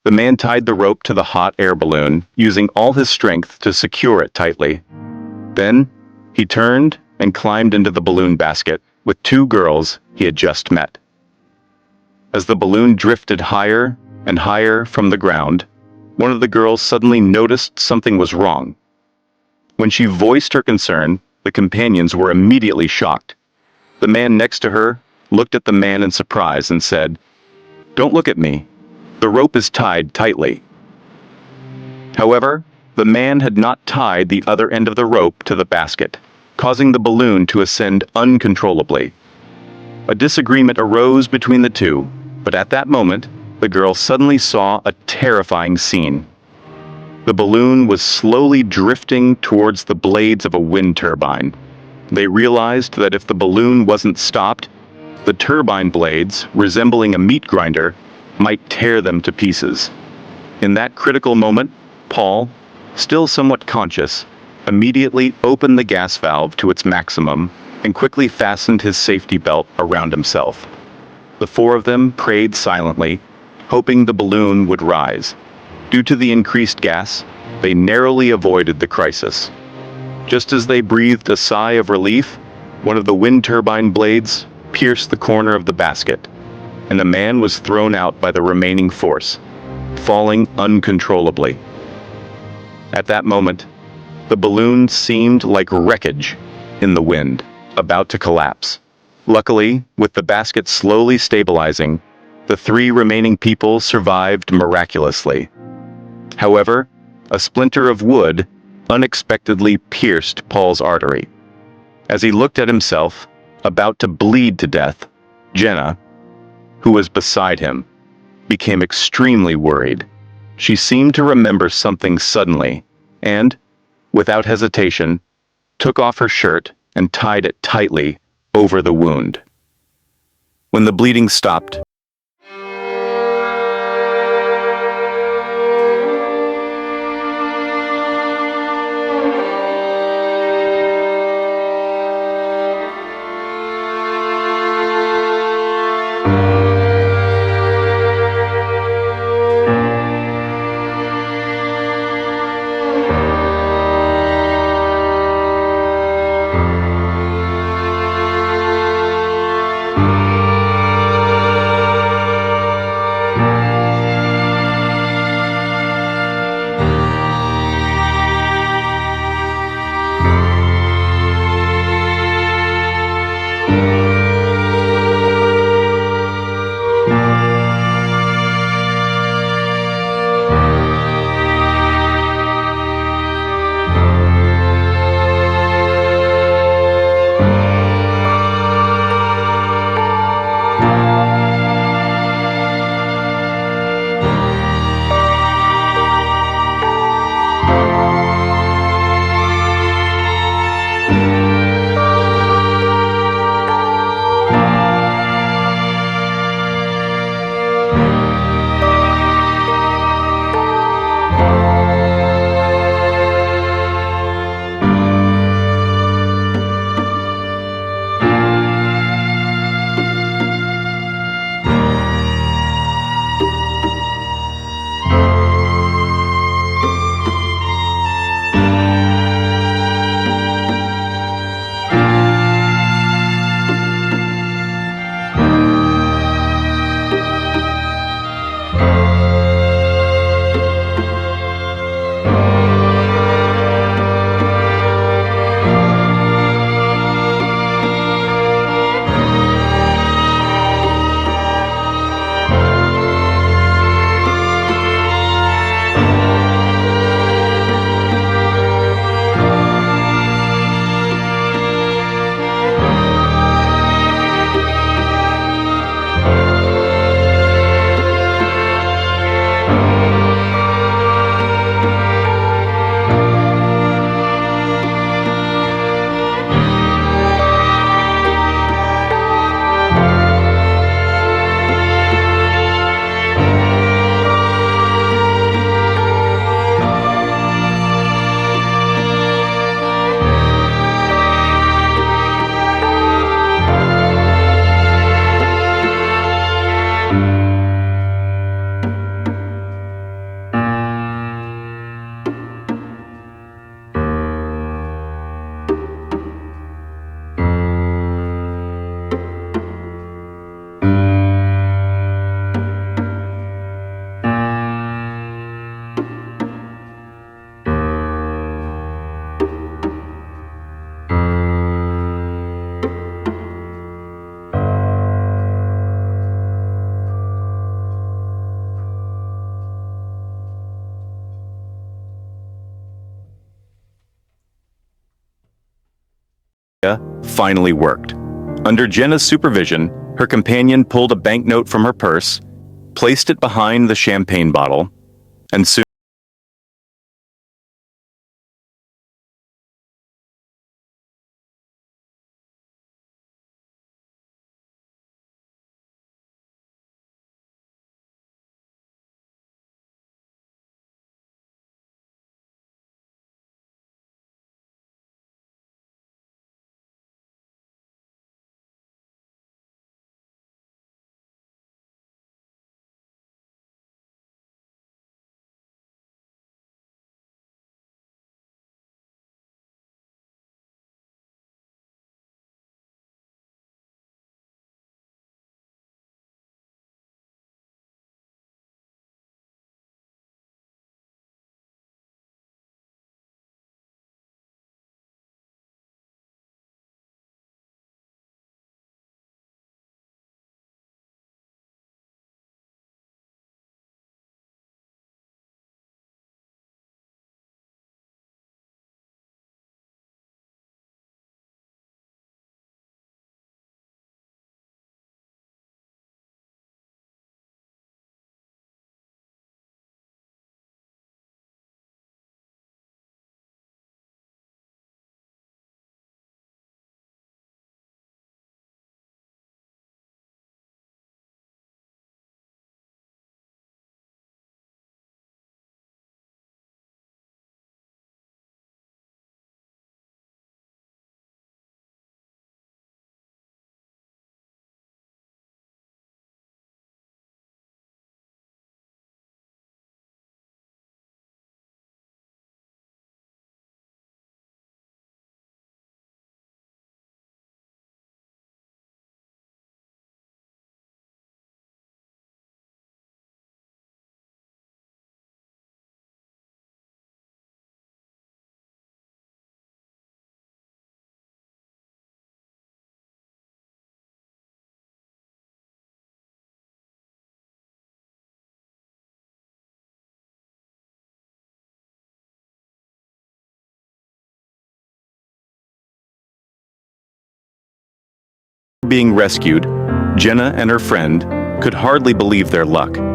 The man tied the rope to the hot air balloon, using all his strength to secure it tightly. Then, he turned and climbed into the balloon basket with two girls he had just met. As the balloon drifted higher and higher from the ground, one of the girls suddenly noticed something was wrong. When she voiced her concern, the companions were immediately shocked. The man next to her looked at the man in surprise and said, "Don't look at me. The rope is tied tightly." However, the man had not tied the other end of the rope to the basket, causing the balloon to ascend uncontrollably. A disagreement arose between the two, but at that moment, the girl suddenly saw a terrifying scene. The balloon was slowly drifting towards the blades of a wind turbine. They realized that if the balloon wasn't stopped, the turbine blades, resembling a meat grinder, might tear them to pieces. In that critical moment, Paul, still somewhat conscious, immediately opened the gas valve to its maximum and quickly fastened his safety belt around himself. The four of them prayed silently, hoping the balloon would rise. Due to the increased gas, they narrowly avoided the crisis. Just as they breathed a sigh of relief, one of the wind turbine blades pierced the corner of the basket, and the man was thrown out by the remaining force, falling uncontrollably. At that moment, the balloon seemed like wreckage in the wind, about to collapse. Luckily, with the basket slowly stabilizing, the three remaining people survived miraculously. However, a splinter of wood unexpectedly pierced Paul's artery. As he looked at himself, about to bleed to death, Jenna, who was beside him, became extremely worried. She seemed to remember something suddenly, and, without hesitation, took off her shirt and tied it tightly over the wound. When the bleeding stopped, finally worked. Under Jenna's supervision, her companion pulled a banknote from her purse, placed it behind the champagne bottle, and soon being rescued, Jenna and her friend could hardly believe their luck.